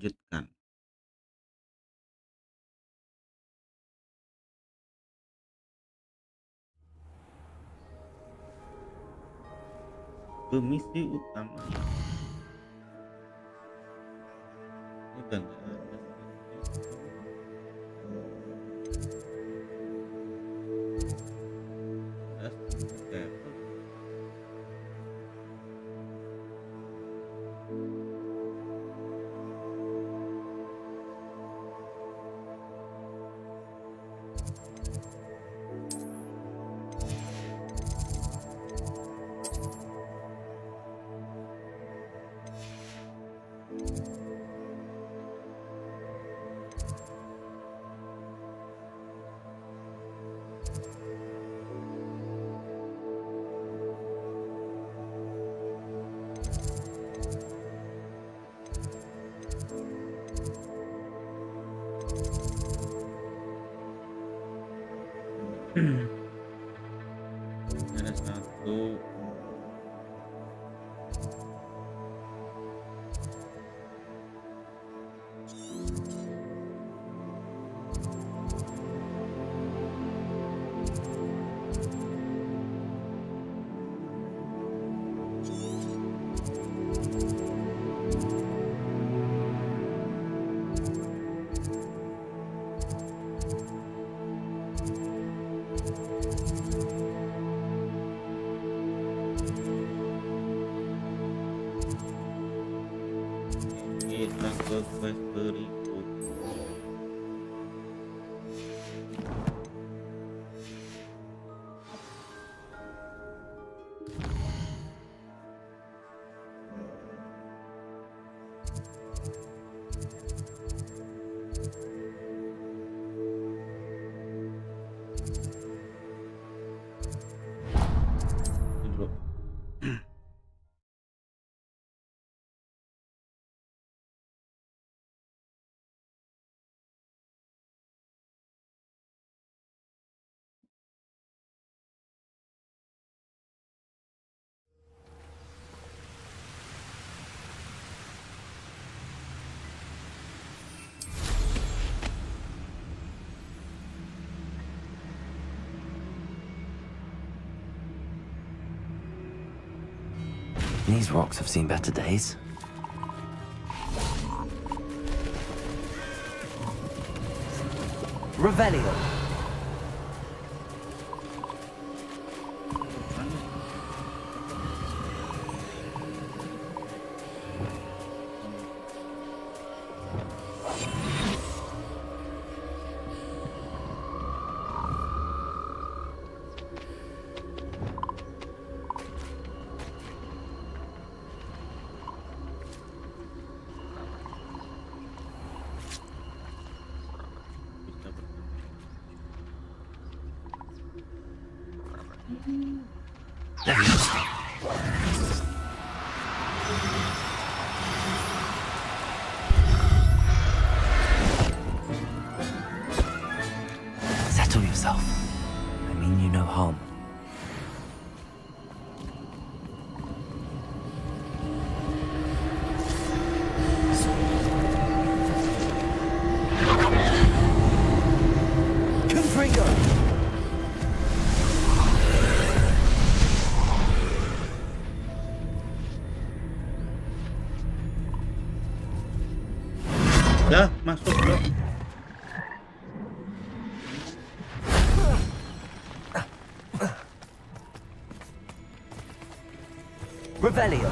melanjutkan. Ke misi utama. Ini udah nggak ada level. Ada satu. Kita ke quest berikut. Ini bro. These rocks have seen better days. Revelio. Settle yourself. I mean you no harm. Confringo! Dah masuk bro. Revelio.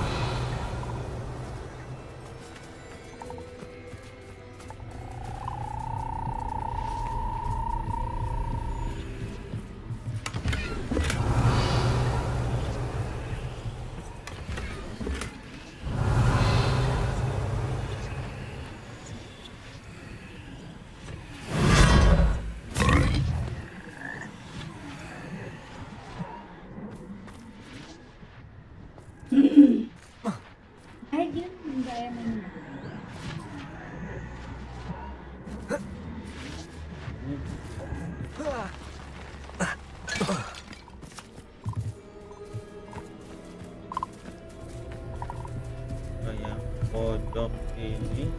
Kayak pojok ini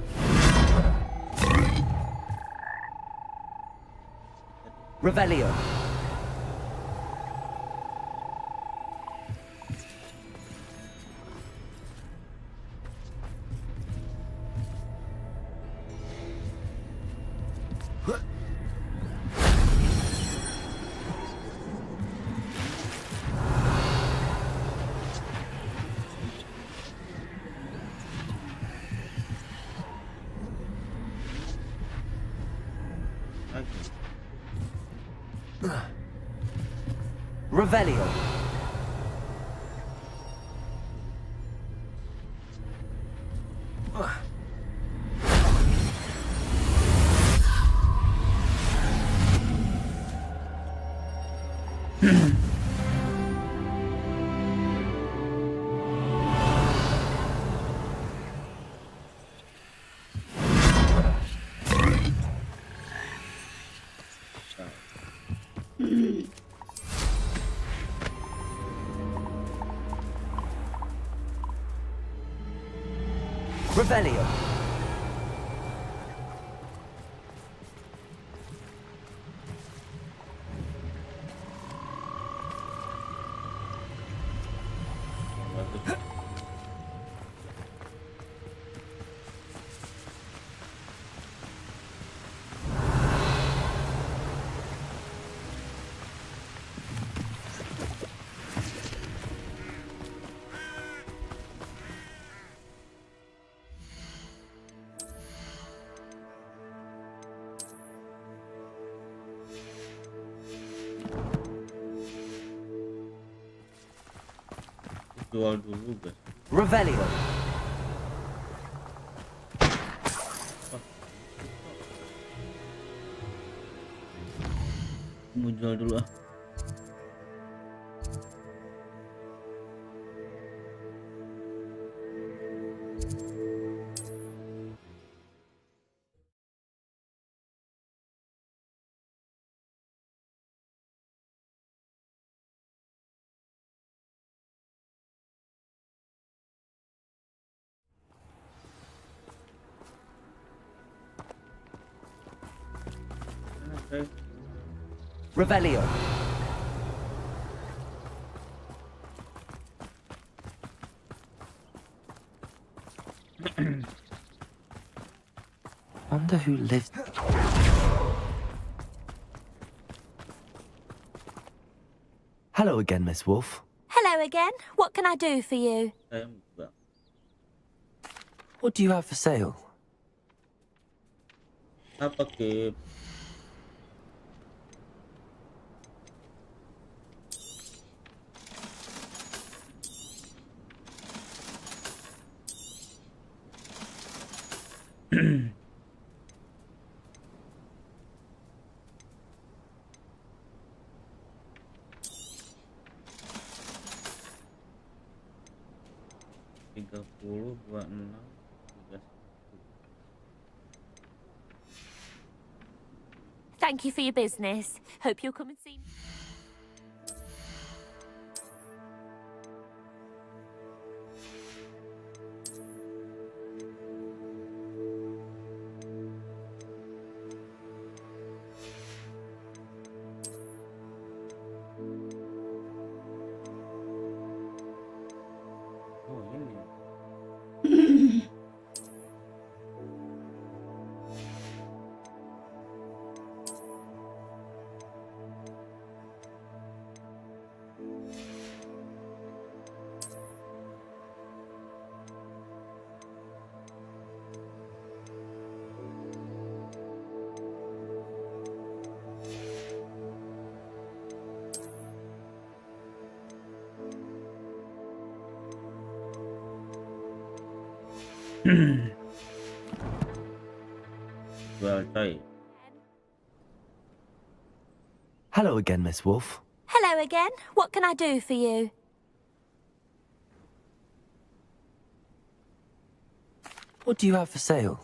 Revelio. Revelio. Revelio. Jual dulu guys. Revelio. Mau jual dulu ah. Oke. Revelio. Wonder who lived. Hello again, Miss Wolf. Hello again. What can I do for you? Saya buka. What do you have for sale? Apa ke? Tiga puluh 26 31. Thank you for your business. Hope you'll come and see me. Oh ini. Jual coy. Hello again, Miss Wolf. Hello again. What can I do for you? What do you have for sale?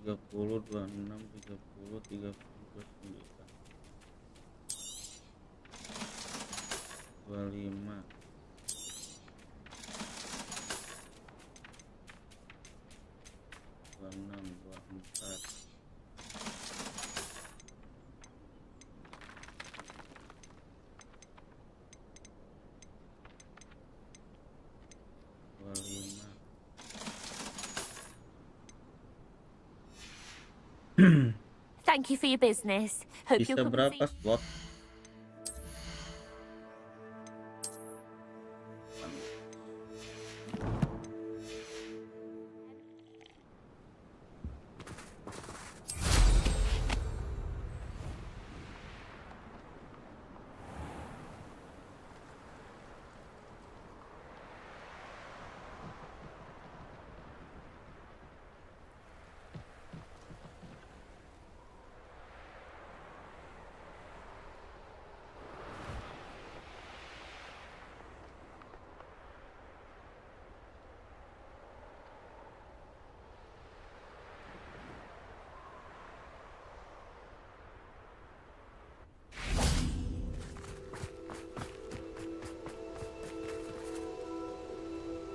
Tiga puluh 26 30 30 29. 25, 26, 24, 25. Thank you for your business. Hope Bisa you'll come and berapa see. slot?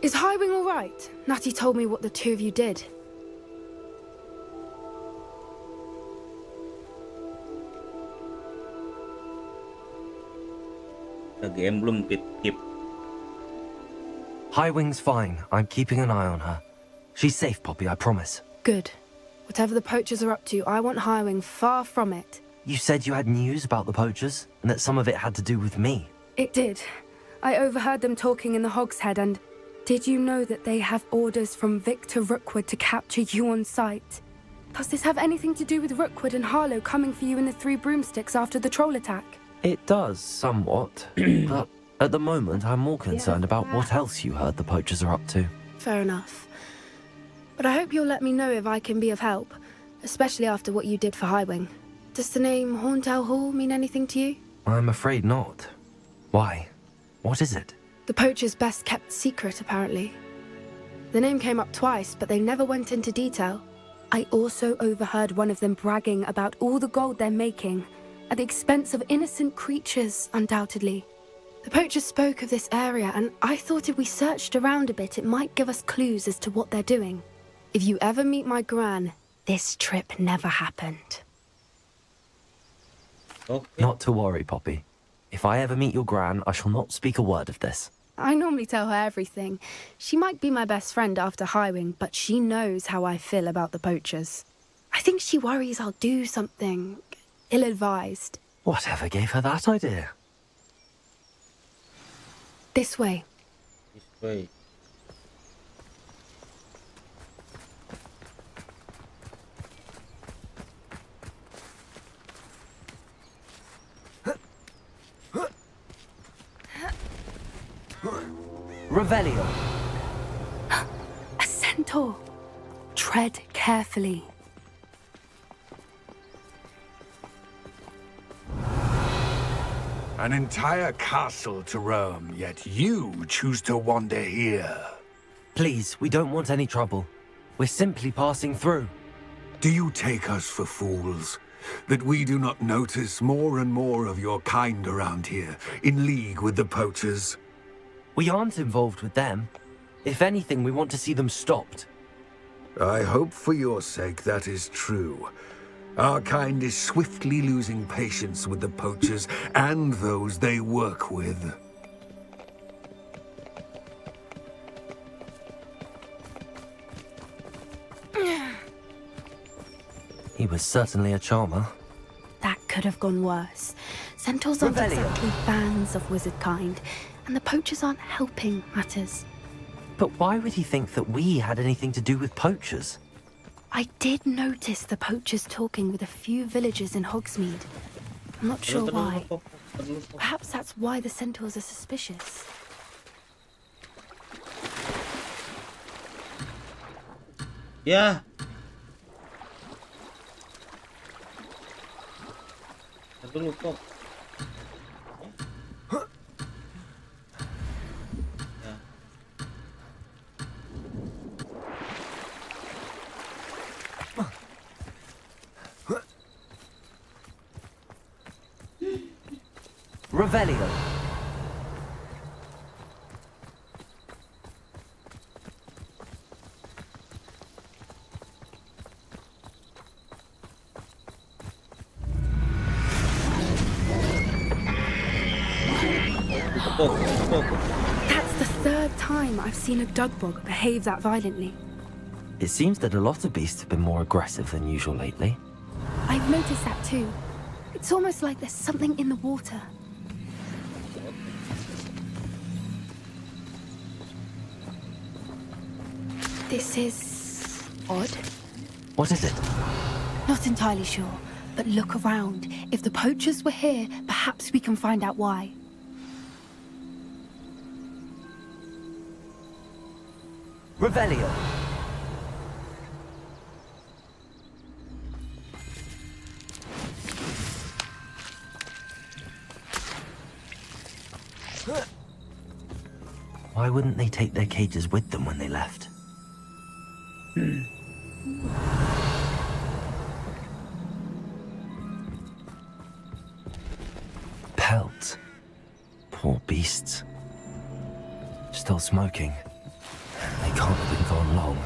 Is Highwing all right? Natty told me what the two of you did. Game belum keep. Highwing's fine. I'm keeping an eye on her. She's safe, Poppy, I promise. Good. Whatever the poachers are up to, I want Highwing far from it. You said you had news about the poachers, and that some of it had to do with me. It did. I overheard them talking in the Hogshead, and did you know that they have orders from Victor Rookwood to capture you on sight? Does this have anything to do with Rookwood and Harlow coming for you in the Three Broomsticks after the troll attack? It does, somewhat. But at the moment, I'm more concerned about what else you heard the poachers are up to. Fair enough. But I hope you'll let me know if I can be of help, especially after what you did for Highwing. Does the name Horntail Hall mean anything to you? I'm afraid not. Why? What is it? The poacher's best kept secret, apparently. The name came up twice, but they never went into detail. I also overheard one of them bragging about all the gold they're making, at the expense of innocent creatures, undoubtedly. The poachers spoke of this area, and I thought if we searched around a bit, it might give us clues as to what they're doing. If you ever meet my gran, this trip never happened. Okay. Not to worry, Poppy. If I ever meet your gran, I shall not speak a word of this. I normally tell her everything. She might be my best friend after Highwing, but she knows how I feel about the poachers. I think she worries I'll do something ill-advised. Whatever gave her that idea? This way. This way. Revelio. A centaur. Tread carefully. An entire castle to roam, yet you choose to wander here. Please, we don't want any trouble. We're simply passing through. Do you take us for fools? That we do not notice more and more of your kind around here, in league with the poachers? We aren't involved with them. If anything, we want to see them stopped. I hope for your sake that is true. Our kind is swiftly losing patience with the poachers and those they work with. He was certainly a charmer. That could have gone worse. Centaurs aren't Revelio. exactly fans of wizard kind, and the poachers aren't helping matters. But why would he think that we had anything to do with poachers? I did notice the poachers talking with a few villagers in Hogsmeade. I'm not sure why. Perhaps that's why the centaurs are suspicious. Ya. Satu lupa. Ya. Revelio. That's the third time I've seen a dugbog behave that violently. It seems that a lot of beasts have been more aggressive than usual lately. I've noticed that too. It's almost like there's something in the water. This is odd. What is it? Not entirely sure, but look around. If the poachers were here, perhaps we can find out why. Revelio. Why wouldn't they take their cages with them when they left? Pelts. Poor beasts. Still smoking. They can't have been gone long.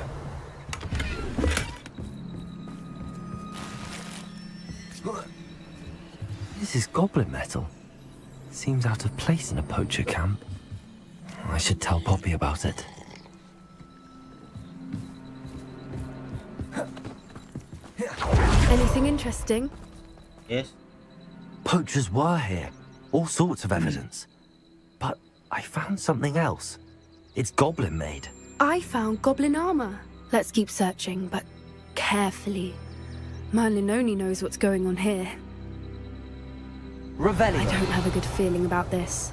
This is goblin metal. Seems out of place in a poacher camp. I should tell Poppy about it. Anything interesting? Yes. Poachers were here. All sorts of evidence. But I found something else. It's goblin made. I found goblin armor. Let's keep searching, but carefully. Merlin only knows what's going on here. I Revelio. don't have a good feeling about this.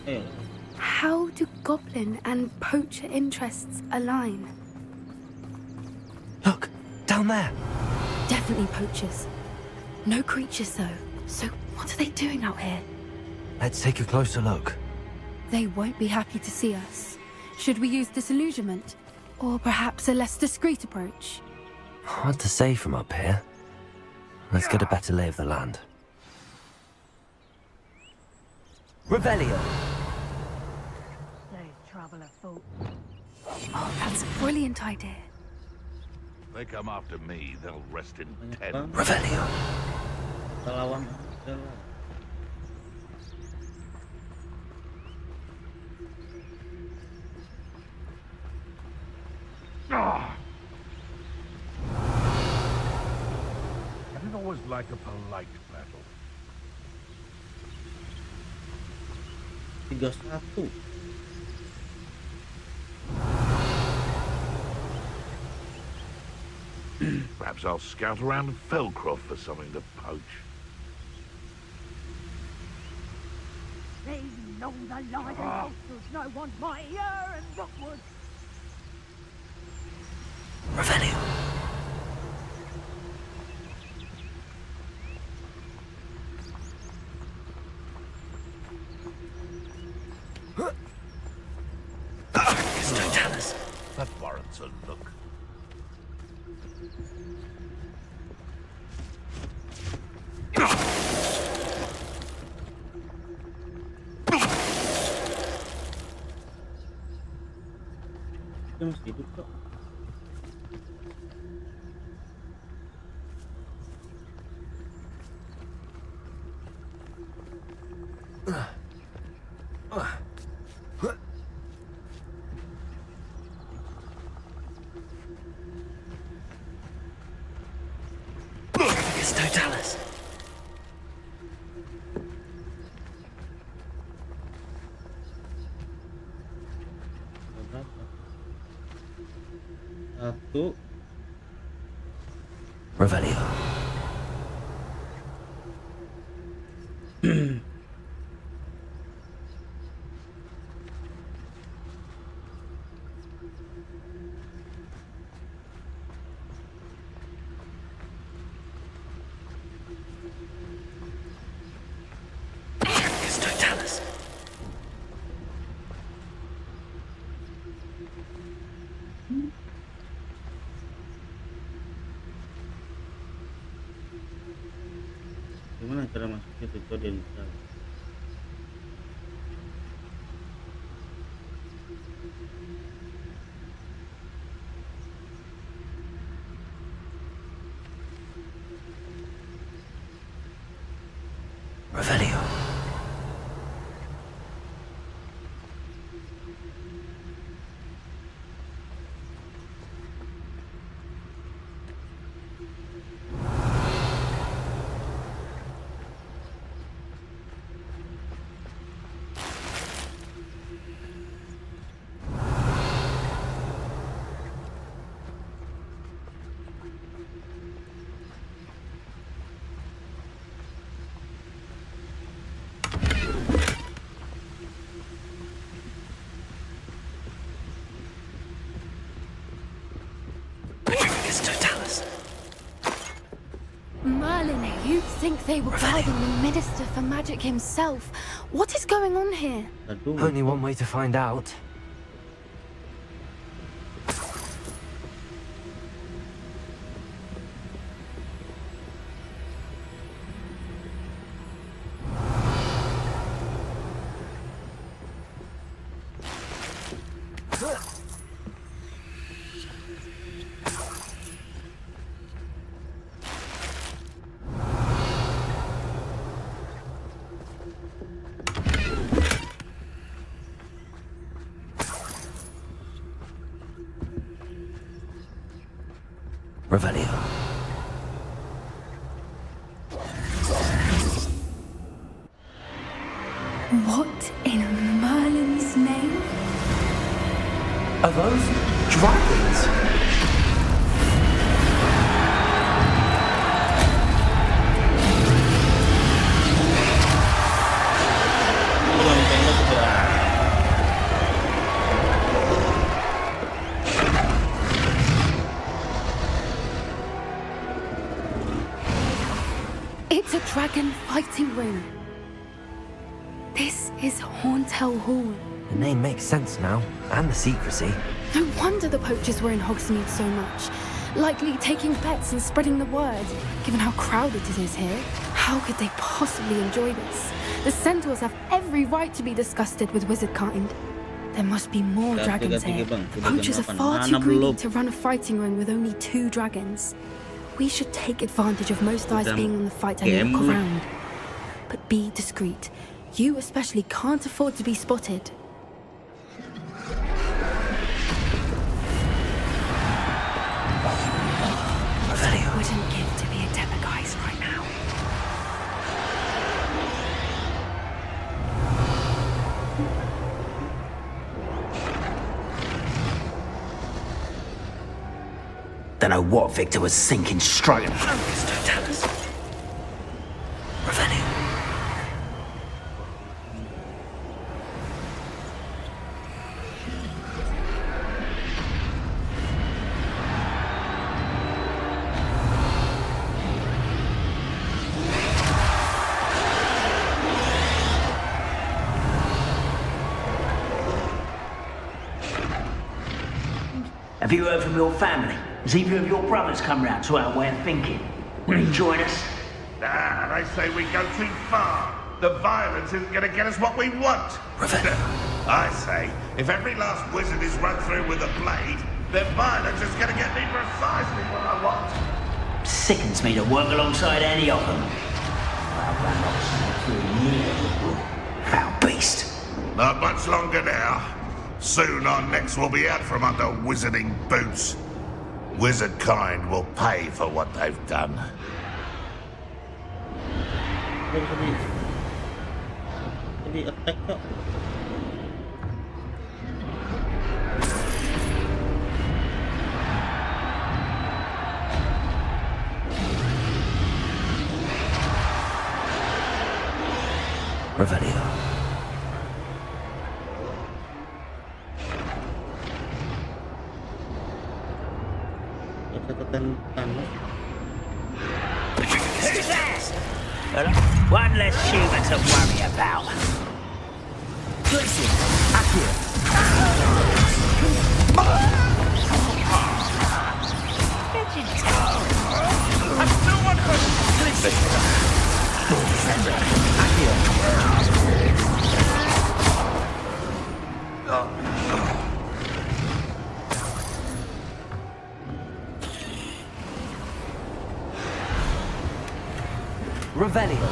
Ayo. How do goblin and poacher interests align? Look, down there. Definitely poachers. No creatures, though. So what are they doing out here? Let's take a closer look. They won't be happy to see us. Should we use disillusionment? Or perhaps a less discreet approach? Hard to say from up here. Let's get a better lay of the land. Revelio. There's trouble afoot. Oh, that's a brilliant idea. They come after me, they'll rest in Banyak ten. banget. Revelio. Kita lawan aja lah. I didn't always like a polite battle. 3-1. Perhaps I'll scout around Felcroft for something to poach. They know the lies and monsters no one's mightier and Rockwood. Revelio. Stotalis. That warrants a look. Dia masih hidup kok. Stotalis. Berapa? 1. Revelio. Stotalis. Gimana cara masuknya ke kode yang salah? You'd think they were guarding the Minister for Magic himself. What is going on here? Aduh. Only one way to find out. Revelio. What in Merlin's name? Are those dragons? Bulan pendek sudah. It's a dragon fighting ring. This is Hauntel Hall. The name makes sense now, and the secrecy. No wonder the poachers were in Hogsmeade so much. Likely taking bets and spreading the word, given how crowded it is here. How could they possibly enjoy this? The centaurs have every right to be disgusted with wizard kind. There must be more dragons here. The poachers are far too greedy to run a fighting ring with only 2 dragons. We should take advantage of most eyes being on the fight and look around. But be discreet. You especially can't afford to be spotted. Revelio. Wouldn't give to be a Debegeist right now. Don't know what Victor was thinking, striking focus to tell us. Revelio. Have you heard from your family? Has either of your brothers come round to our way of thinking? Will he join us? Nah, they say we go too far. The violence isn't going to get us what we want. I say, if every last wizard is run through with a blade, then violence is going to get me precisely what I want. Sickens me to work alongside any of them. Foul beast. Not much longer now. Soon our necks will be out from under wizarding boots. Wizard kind will pay for what they've done. Jadi attack kok. Revelio. Catatan Thanos. Well, one less human to worry about. Listen, Akira. I've still one person. Revelio.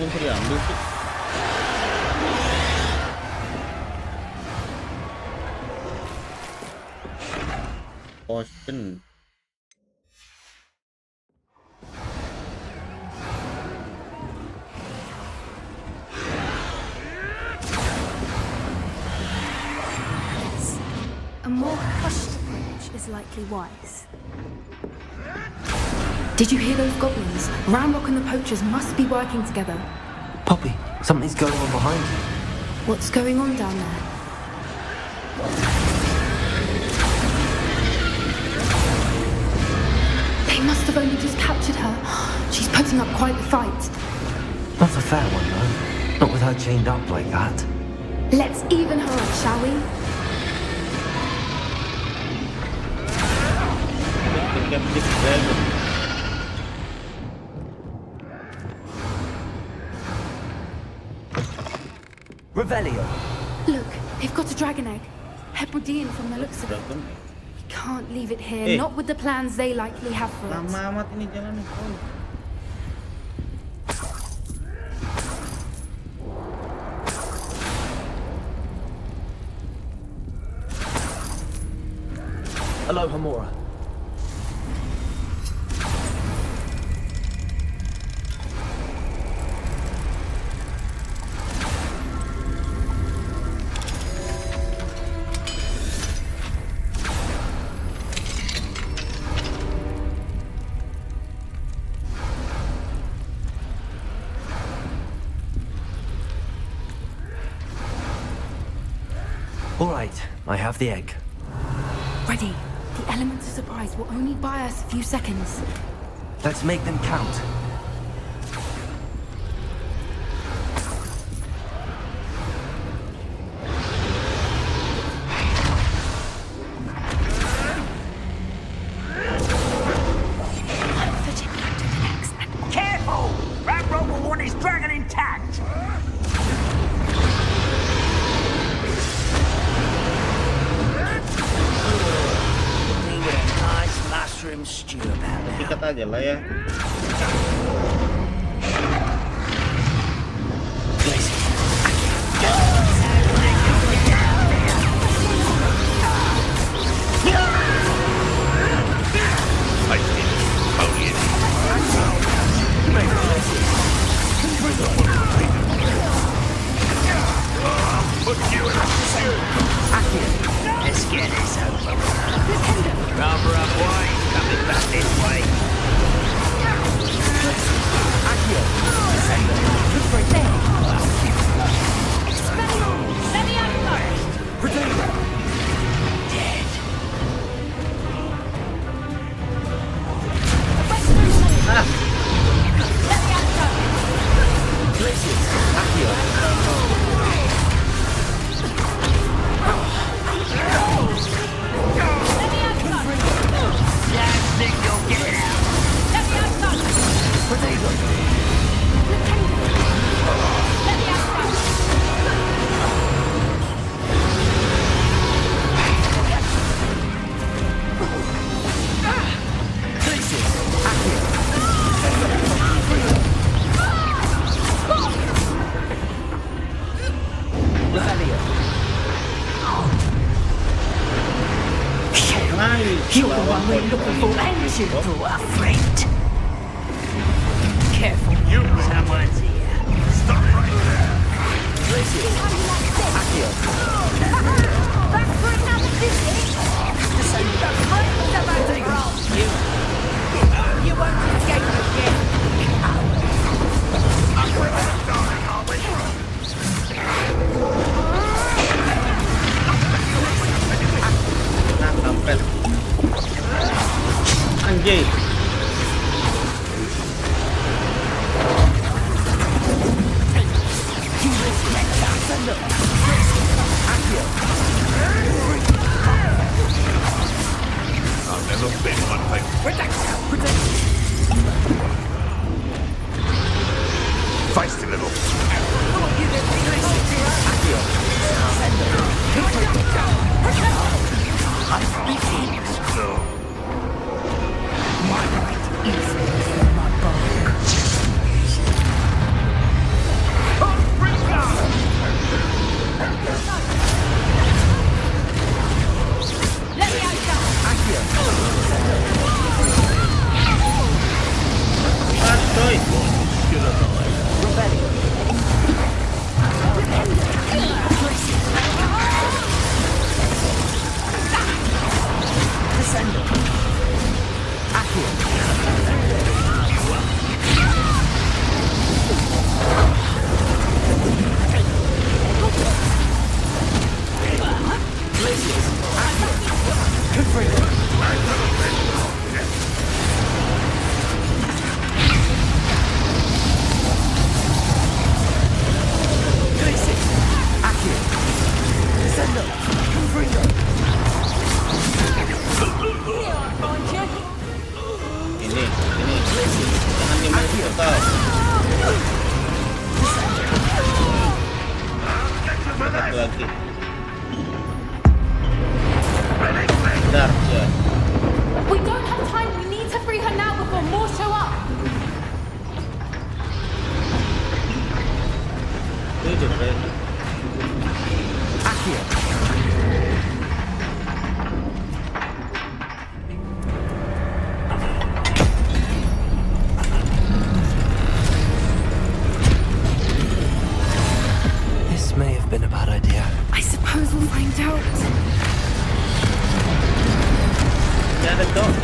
bisa diambil sih? Potion. A more hushed approach is likely wise. Did you hear those goblins? Ramrock and the poachers must be working together. Poppy, something's going on behind you. What's going on down there? They must have only just captured her. She's putting up quite the fight. Not a fair one, though. Not with her chained up like that. Let's even her up, shall we? The captive dragon. Revelio. Look, they've got a dragon egg. Hebridean from the looks of it. Dragon. We can't leave it here, not with the plans they likely have for it. Lama amat ini jalan nih. Hello, Hamora. All right, I have the egg. Ready. The element of surprise will only buy us a few seconds. Let's make them count. Careful! Ramrock will want his dragon intact! Mushroom stew about now. Sikat aja lah ya. Let's get this over. Rather up wide, coming back this way. Dead. You're the one we're looking for, and you brought a friend. Careful, someone's here. Stop right there. Back for another visit? The friends of us you won't escape again. Nah, kampret. Anjay. I've never been one thing. Feisty little. Ini. Jangan dimasukin portal. Satu lagi. Bentar, ya. We don't have time. We need to free her now before more show up. Itu keren. This may have been a bad idea. I suppose we'll find out. Ya ada dong.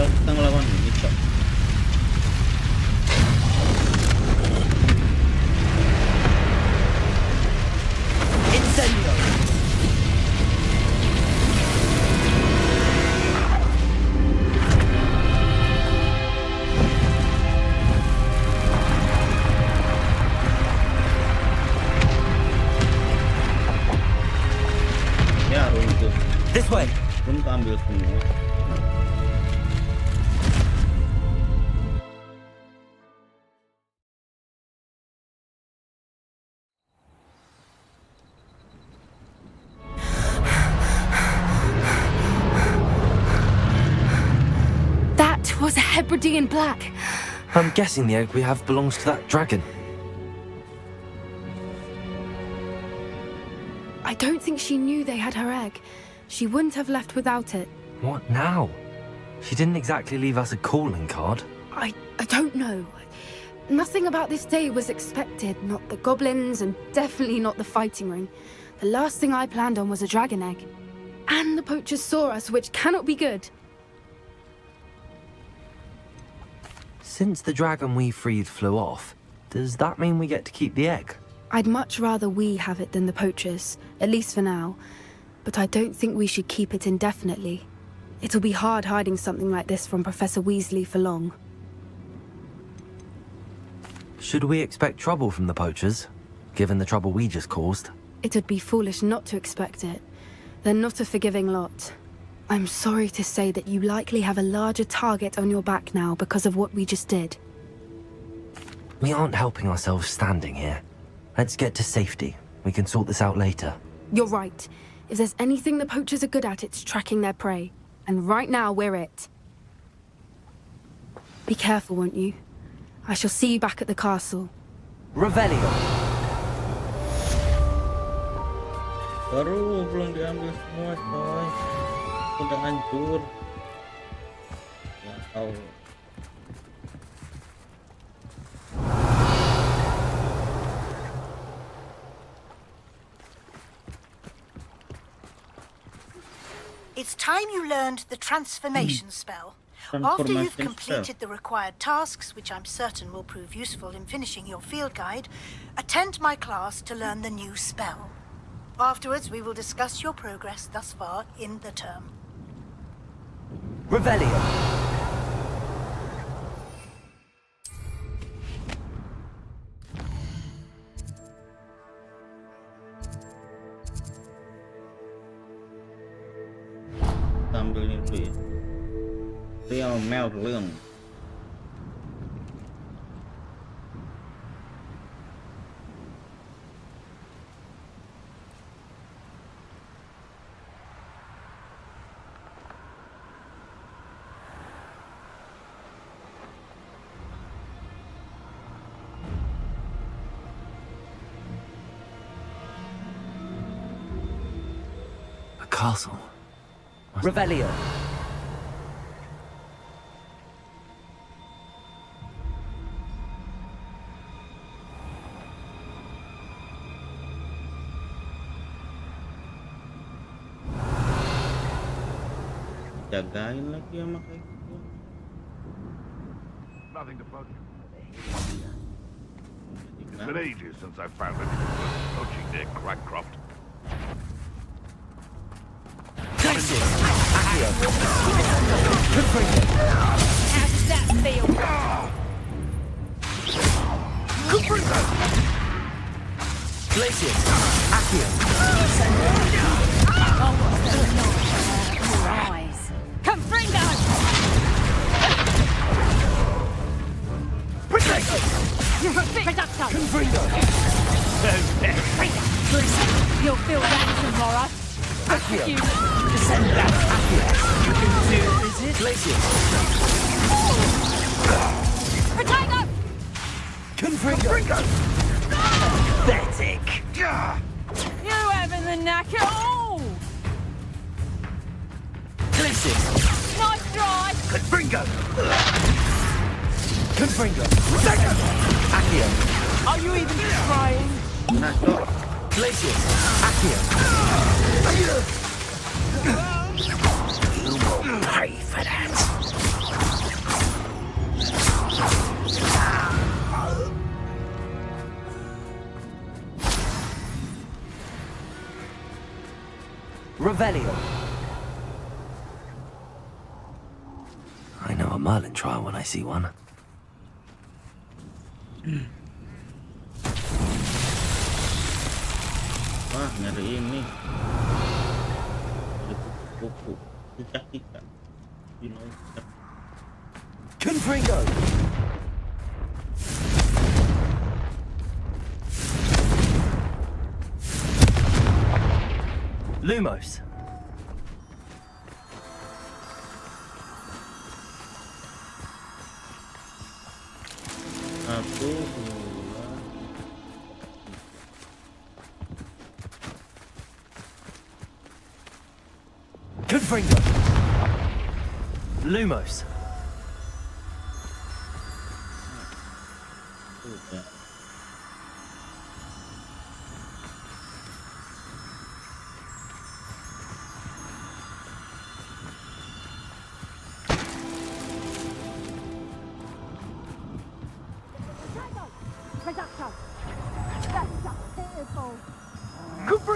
Kita ngelawan ini, Cok. Incendio. Ya, runtuh. This way. Belum keambil semua. That was a Hebridean black. I'm guessing the egg we have belongs to that dragon. I don't think she knew they had her egg. She wouldn't have left without it. What now? She didn't exactly leave us a calling card. I don't know. Nothing about this day was expected. Not the goblins, and definitely not the fighting ring. The last thing I planned on was a dragon egg. And the poachers saw us, which cannot be good. Since the dragon we freed flew off, does that mean we get to keep the egg? I'd much rather we have it than the poachers, at least for now. But I don't think we should keep it indefinitely. It'll be hard hiding something like this from Professor Weasley for long. Should we expect trouble from the poachers, given the trouble we just caused? It would be foolish not to expect it. They're not a forgiving lot. I'm sorry to say that you likely have a larger target on your back now because of what we just did. We aren't helping ourselves standing here. Let's get to safety. We can sort this out later. You're right. If there's anything the poachers are good at, it's tracking their prey. And right now, we're it. Be careful, won't you? I shall see you back at the castle. Revelio. Baru belum diambil semua, coy. Udah hancur. Ya Allah. It's time you learned the transformation spell. After you've Transformation completed the required tasks, which I'm certain will prove useful in finishing your field guide, attend my class to learn the new spell. Afterwards, we will discuss your progress thus far in the term. Revelio. Ambil ini dulu ya. Real Merlin. castle. Revelio. Jagain lagi sama kayak gitu. Nothing to bug you. Jadi It's kan, been ages since I found any poaching near Crackcroft. How does that feel? Glacius! Accio! Oh, what's the noise in your eyes? Confringo! You're a bit reducto! Confringo! You'll feel that tomorrow. Accio! You Accio! Glacius! potato! Confringo! Pathetic! You having the knack at all? Glacius! Nice try! Confringo! Confringo! Accio! Are you even trying? nah cok, Glacius! Accio! You will pay for that! Revelio. I know a Merlin trial when I see one. wah nyari ini, ada kuku-kuku, cicak ikan, Confringo! Lumos. satu, dua, Confringo. Lumos.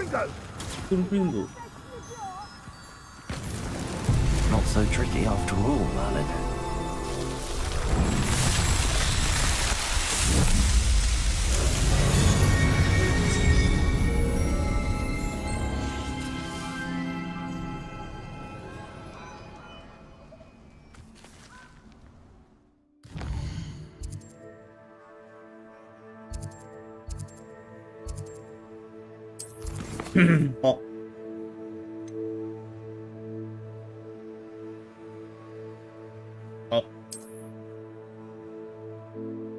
tiga. Confringo. Not so tricky after all, Merlin. Hok. Hok.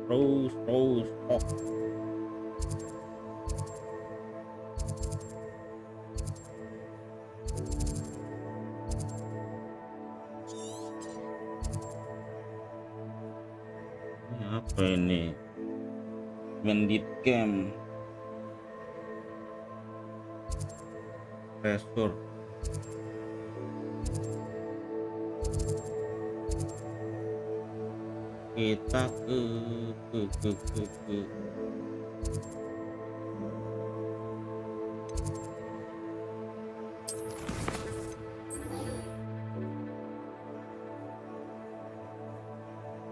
Terus, hok. Ini apa ini? Melanjutkan. Resur. Kita ke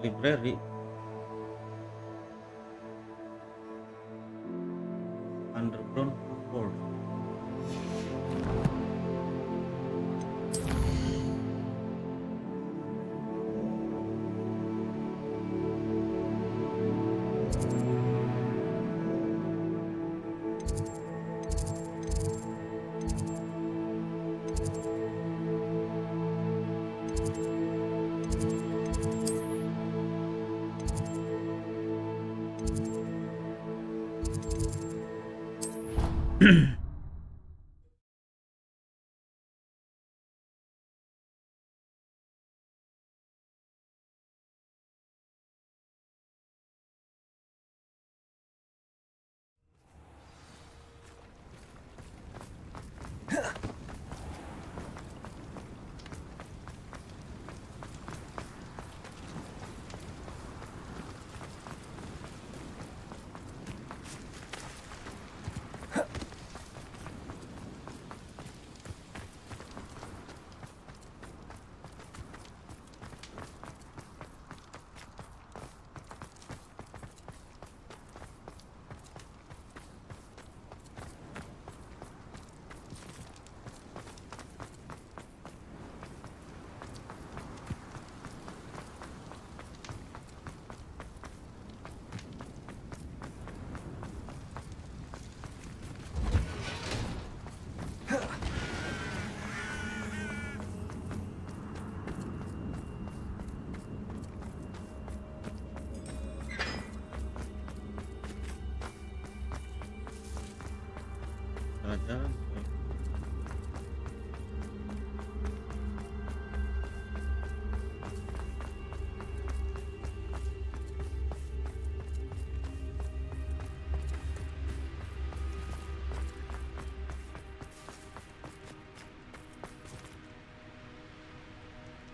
library. Underground Hogwarts.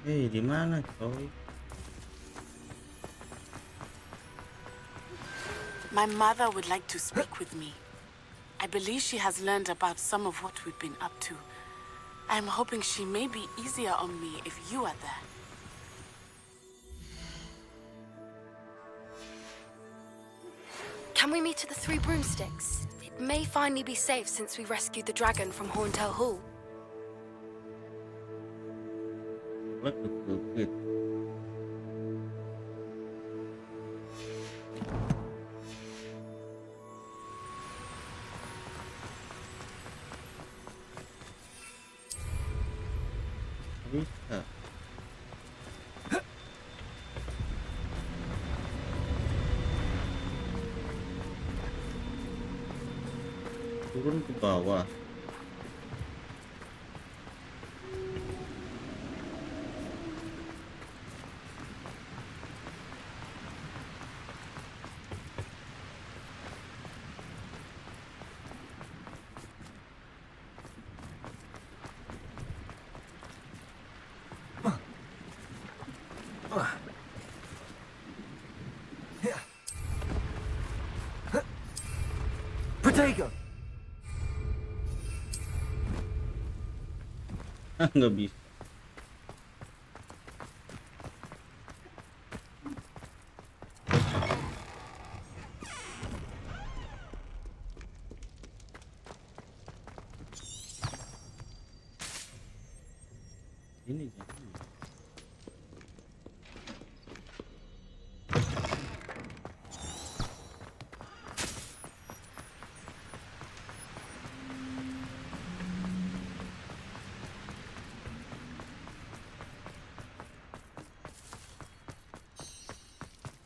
Di mana, coy? My mother would like to speak with me. I believe she has learned about some of what we've been up to. I'm hoping she may be easier on me if you are there. Can we meet at the Three Broomsticks? It may finally be safe since we rescued the dragon from Horntail Hall. What the fuck? Bisa. Turun ke bawah. Protego! Nggak bisa. Ini jadi.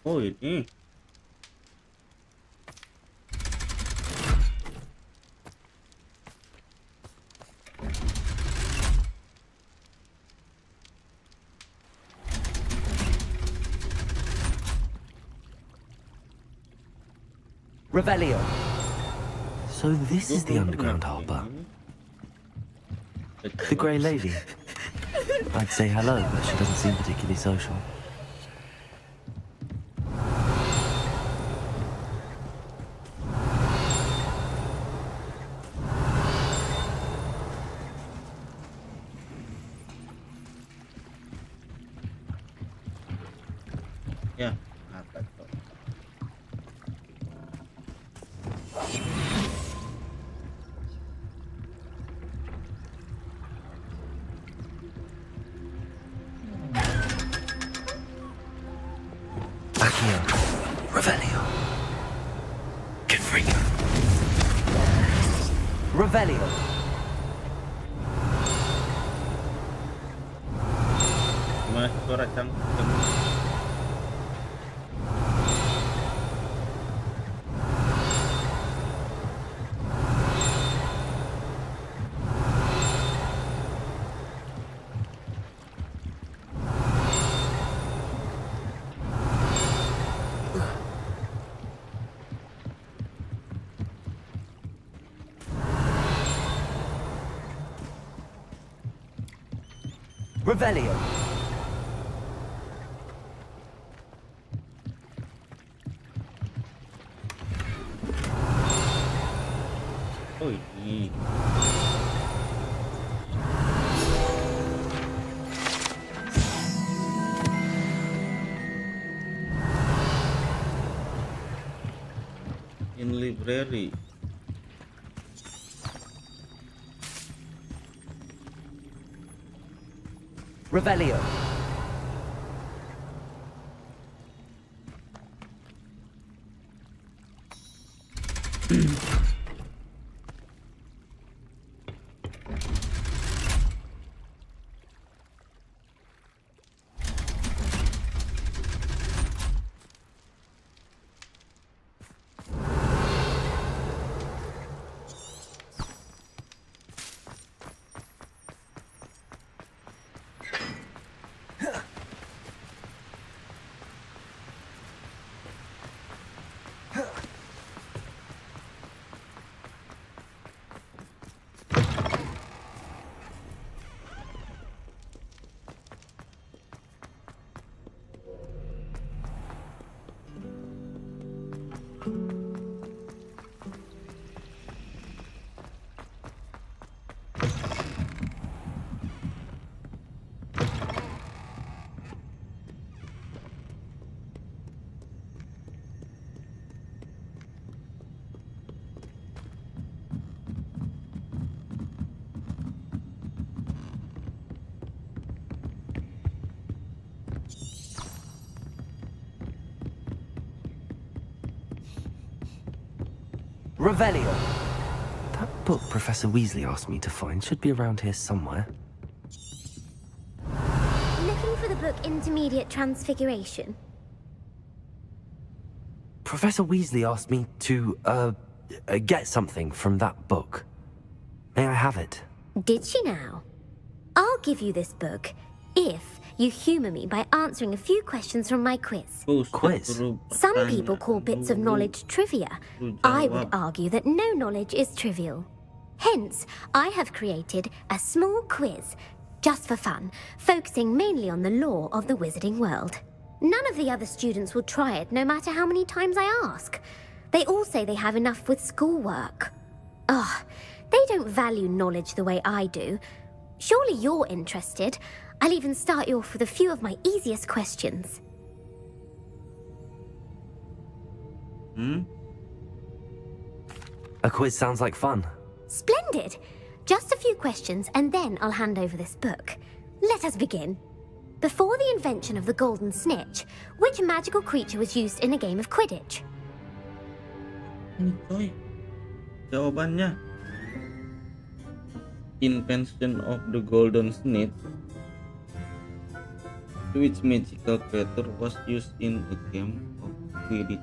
Oh, ini. Revelio. So this is the underground harbor. The Grey Lady. I'd say hello, but she doesn't seem particularly social. Ya, apa tuh? Accio. Revelio. Confringo. Revelio. Gimana suara canggung? Revelio. Oh, ini. In library. Revelio. Revelio. That book Professor Weasley asked me to find should be around here somewhere. Looking for the book Intermediate Transfiguration? Professor Weasley asked me to, get something from that book. May I have it? Did she now? I'll give you this book if you humor me by answering a few questions from my quiz. Quiz? Some people call bits of knowledge trivia. I would argue that no knowledge is trivial. Hence, I have created a small quiz, just for fun, focusing mainly on the lore of the wizarding world. None of the other students will try it, no matter how many times I ask. They all say they have enough with schoolwork. Ugh, they don't value knowledge the way I do. Surely you're interested. I'll even start you off with a few of my easiest questions. A quiz sounds like fun. Splendid! Just a few questions and then I'll hand over this book. Let us begin. Before the invention of the golden snitch, which magical creature was used in a game of Quidditch? Ini coy, jawabannya invention of the golden snitch. Which magical creature was used in a game of Quidditch?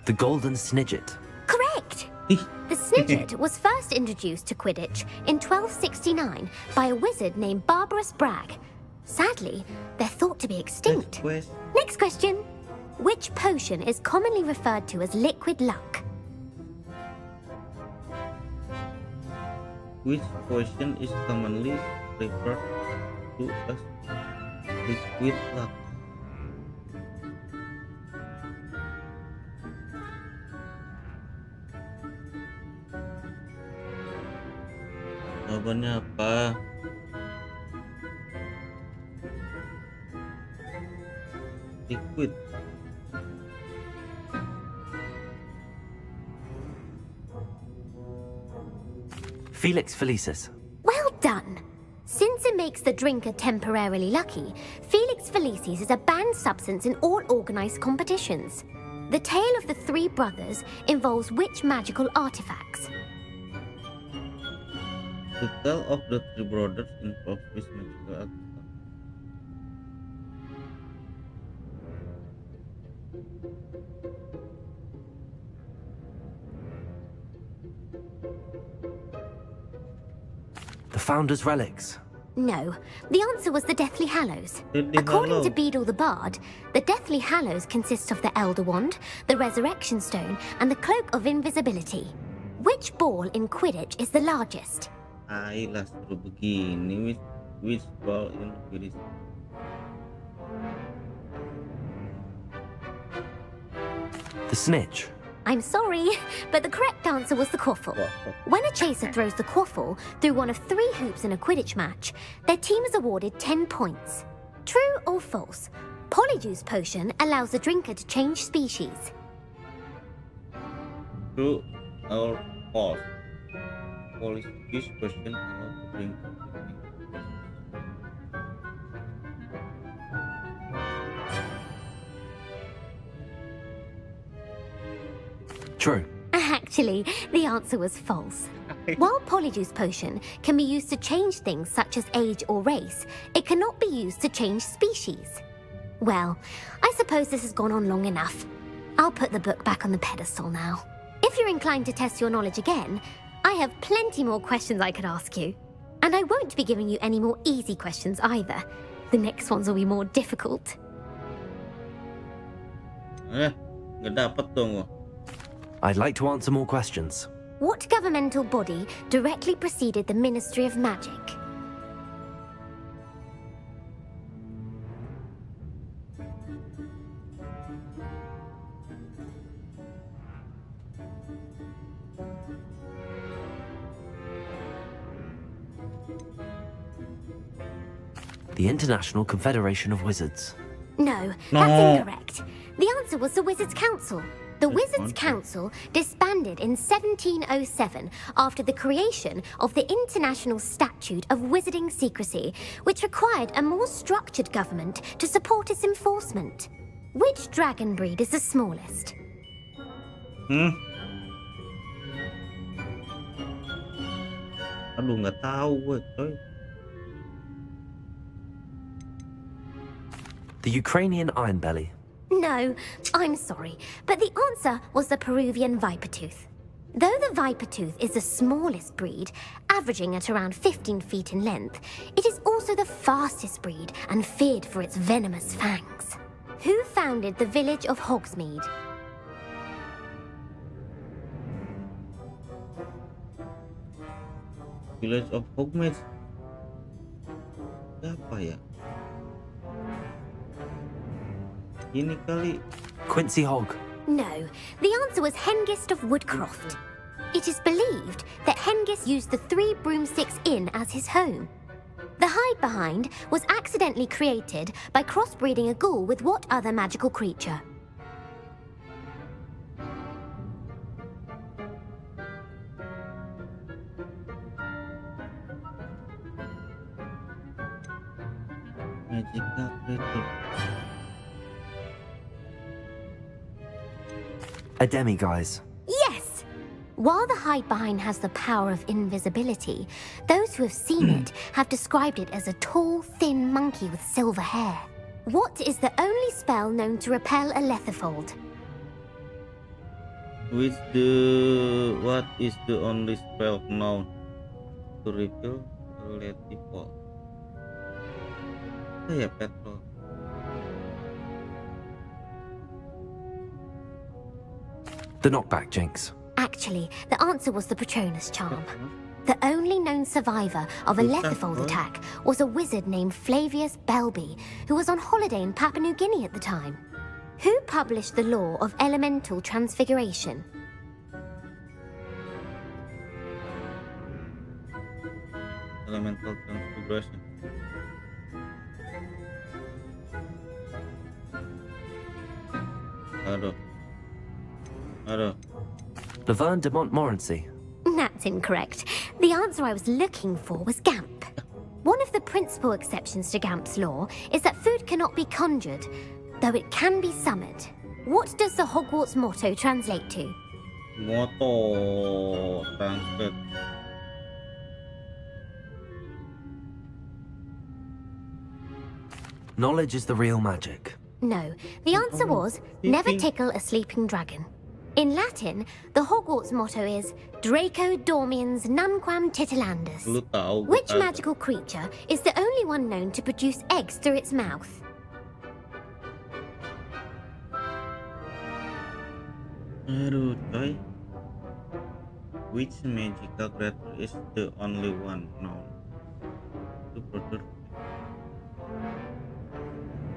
The Golden Snidget. Correct! The Snidget was first introduced to Quidditch in 1269 by a wizard named Barbarous Bragg. Sadly, they're thought to be extinct. Next question. Which potion is commonly referred to as liquid luck? Which potion is commonly referred to as liquid luck? Jawabannya apa? Liquid. Felix Felicis. Well done! Since it makes the drinker temporarily lucky, Felix Felicis is a banned substance in all organized competitions. The tale of the three brothers involves which magical artifacts? The tale of the three brothers involves which magical artifact? The Founder's Relics. No, the answer was the Deathly Hallows. According to Beadle the Bard, the Deathly Hallows consist of the Elder Wand, the Resurrection Stone, and the Cloak of Invisibility. Which ball in Quidditch is the largest? Ayolah suruh begini, which ball in Quidditch? The Snitch. I'm sorry, but the correct answer was the quaffle. When a chaser throws the quaffle through one of 3 hoops in a Quidditch match, their team is awarded 10 points. True or false? Polyjuice potion allows the drinker to change species. True or false? Polyjuice potion allows the drinker to change. True. Actually, the answer was false. While Polyjuice potion can be used to change things such as age or race, it cannot be used to change species. Well, I suppose this has gone on long enough. I'll put the book back on the pedestal now. If you're inclined to test your knowledge again, I have plenty more questions I could ask you. And I won't be giving you any more easy questions either. The next ones will be more difficult. Nggak dapat dong. I'd like to answer more questions. What governmental body directly preceded the Ministry of Magic? The International Confederation of Wizards. No, that's incorrect. The answer was the Wizards' Council. The Wizards' Council disbanded in 1707 after the creation of the International Statute of Wizarding Secrecy, which required a more structured government to support its enforcement. Which dragon breed is the smallest? Aduh, nggak tahu gue, coy. The Ukrainian ironbelly. No, I'm sorry, but the answer was the Peruvian vipertooth. Though the vipertooth is the smallest breed, averaging at around 15 feet in length, it is also the fastest breed and feared for its venomous fangs. Who founded the village of Hogsmeade? Village of Hogwarts. Siapa ya? Ini kali. Quincy Hogg. No, the answer was Hengist of Woodcroft. It is believed that Hengist used the 3 Broomsticks Inn as his home. The hide-behind was accidentally created by crossbreeding a ghoul with what other magical creature? Magical creature. A demiguise. Yes! While the hide-behind has the power of invisibility, those who have seen it have described it as a tall, thin monkey with silver hair. What is the only spell known to repel a lethifold? What is the only spell known to repel a lethifold? Apa ya, Petro? The knockback jinx. Actually, the answer was the Patronus charm. The only known survivor of a lethifold attack was a wizard named Flavius Belby, who was on holiday in Papua New Guinea at the time. Who published the law of elemental transfiguration? Elemental transfiguration. Aduh. Laverne de Montmorency. That's incorrect. The answer I was looking for was Gamp. One of the principal exceptions to Gamp's law is that food cannot be conjured, though it can be summoned. What does the Hogwarts motto translate to? Motto translate. Knowledge is the real magic. No, the answer was never tickle a sleeping dragon. In Latin, the Hogwarts motto is Draco dormiens nunquam titilandus. Lu tahu. Which magical creature is the only one known to produce eggs through its mouth? Aduh, coy. Which magical creature is the only one known to produce?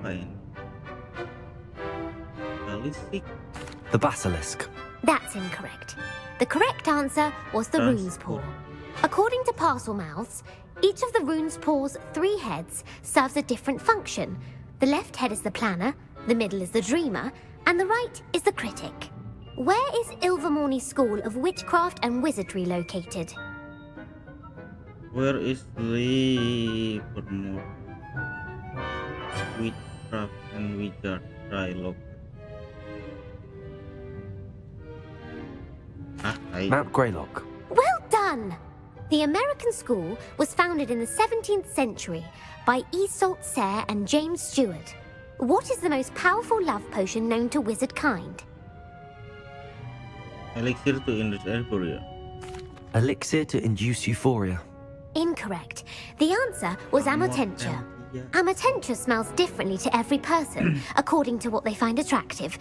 Fine. Ballistic. The basilisk. That's incorrect. The correct answer was the rune's paw. According to Parselmouths, each of the rune's paw's 3 heads serves a different function. The left head is the planner, the middle is the dreamer, and the right is the critic. Where is Ilvermorny School of Witchcraft and Wizardry located? Where is Livermore? Witchcraft and Wizardry located? Mount Greylock. Well done! The American school was founded in the 17th century by Iseult Sayre and James Stewart. What is the most powerful love potion known to wizard kind? Elixir to induce euphoria. Elixir to induce euphoria. Incorrect. The answer was Amotentia. Amotentia smells differently to every person, according to what they find attractive,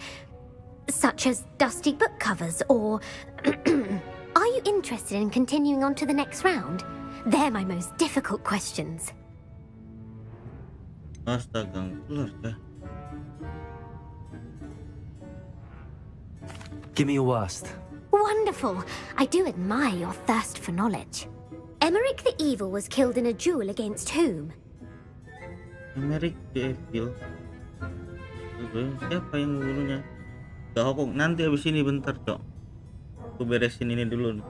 such as dusty book covers or... Are you interested in continuing on to the next round? They're my most difficult questions. Astaga, keluar kah? Give me your worst. Wonderful. I do admire your thirst for knowledge. Emeric the Evil was killed in a duel against whom? Emeric the Evil. Siapa yang membunuhnya? Gak Hokong, nanti abis ini bentar cok. Aku beresin ini dulu nih.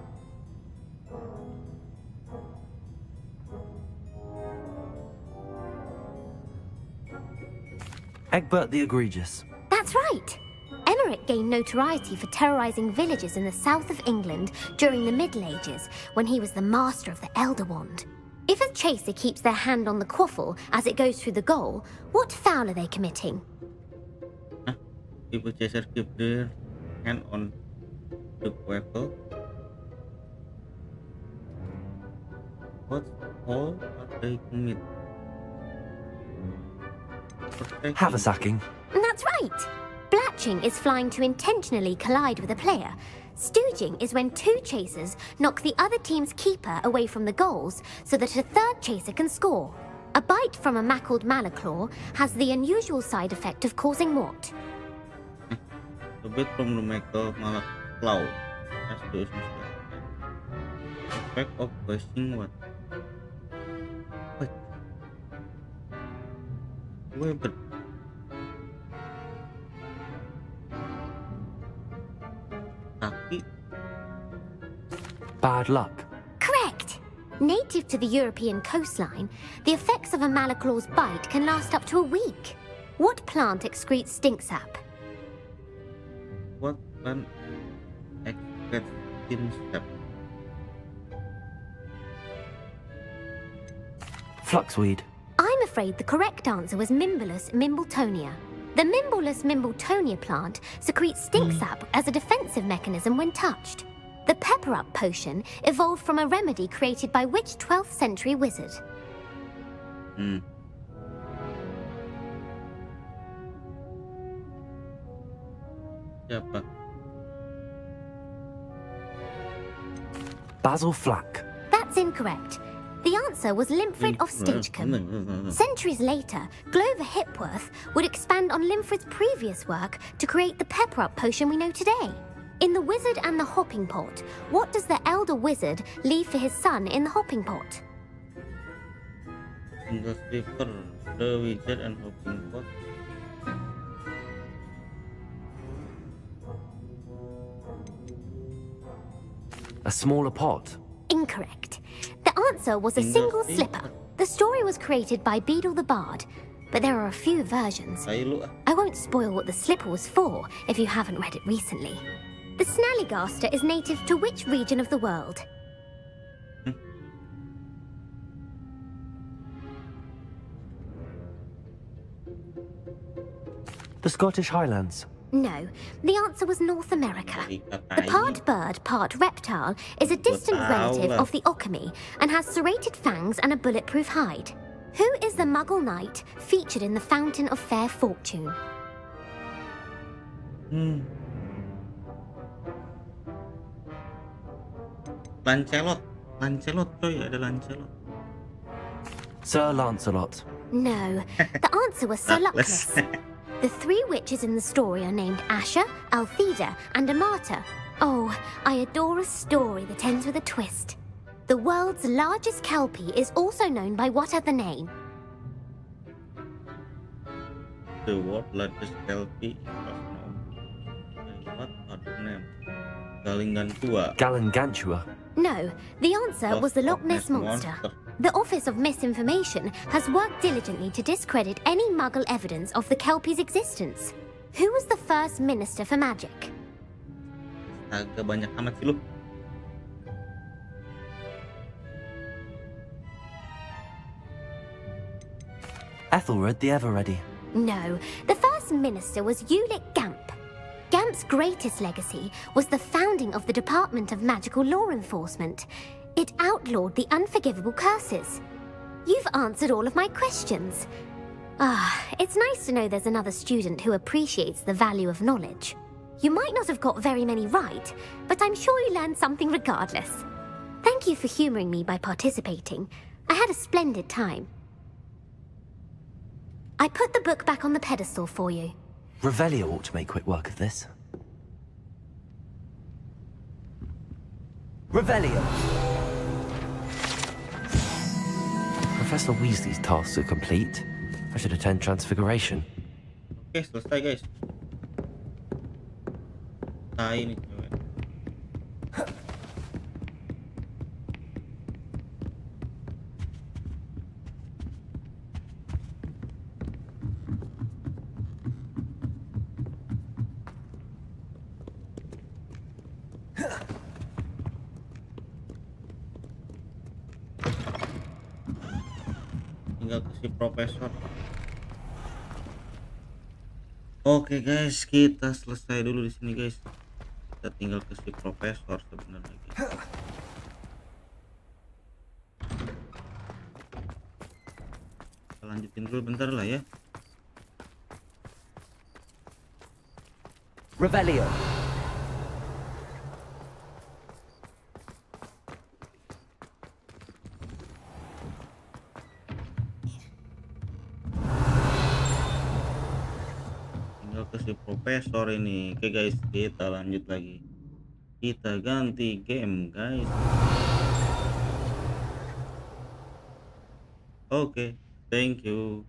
Egbert the Egregious. That's right. Emmerich gained notoriety for terrorizing villages in the south of England during the Middle Ages when he was the master of the Elder Wand. If a chaser keeps their hand on the quaffle as it goes through the goal, what foul are they committing? If a chaser keep their hand on the quaffle, what foul are they committing? Haversacking. That's right. Blatching is flying to intentionally collide with a player. Stooging is when two chasers knock the other team's keeper away from the goals so that a third chaser can score. A bite from a mackled malaclaw has the unusual side effect of causing what? A bit from the mackled malaclaw has the effect of causing what? Wait, but Bad luck. Correct. Native to the European coastline, the effects of a malaclaw's bite can last up to a week. What plant excretes stink sap? What plant excretes stink sap? Fluxweed. I'm afraid the correct answer was Mimbolus mimbletonia. The Mimbolus mimbletonia plant secretes stink sap as a defensive mechanism when touched. The pepper-up potion evolved from a remedy created by which 12th century wizard? Siapa? Basil Flack. That's incorrect. The answer was Limfrid of Stinchcombe. Centuries later, Glover Hipworth would expand on Limfrid's previous work to create the pepper-up potion we know today. In The Wizard and the Hopping Pot, what does the elder wizard leave for his son in the hopping pot? In the slipper, the wizard and hopping pot. A smaller pot. Incorrect. The answer was a single slipper. The story was created by Beadle the Bard, but there are a few versions. I won't spoil what the slipper was for if you haven't read it recently. The Snallygaster is native to which region of the world? The Scottish Highlands. No, the answer was North America. The part bird, part reptile is a distant relative of the Occamy and has serrated fangs and a bulletproof hide. Who is the Muggle knight featured in the Fountain of Fair Fortune? Lancelot. Lancelot coy, ada Lancelot. Sir Lancelot. No, the answer was Sir Luckless. The three witches in the story are named Asher, Altheda, and Amata. Oh, I adore a story that ends with a twist. The world's largest kelpie is also known by what other name? The world's largest kelpie is known by what other name? Galingantua. Galangantua. No, the answer was the Loch Ness Monster. The Office of Misinformation has worked diligently to discredit any Muggle evidence of the Kelpie's existence. Who was the first Minister for Magic? Agak banyak amat sih lu. Ethelred the Ever-Ready. No, the first minister was Ulick Gamp. Gamp's greatest legacy was the founding of the Department of Magical Law Enforcement. It outlawed the unforgivable curses. You've answered all of my questions. It's nice to know there's another student who appreciates the value of knowledge. You might not have got very many right, but I'm sure you learned something regardless. Thank you for humoring me by participating. I had a splendid time. I put the book back on the pedestal for you. Revelio ought to make quick work of this. Revelio! Professor Weasley's tasks are complete. I should attend Transfiguration. Oke, selesai guys. Tai nih cewek. Tinggal ke si profesor. Oke guys, kita selesai dulu di sini guys. Kita tinggal ke si profesor sebenarnya guys. Kita lanjutin dulu bentar lah ya. Revelio. Tinggal ke si profesor ini. Oke guys, kita lanjut lagi. Kita ganti game guys. Oke, thank you.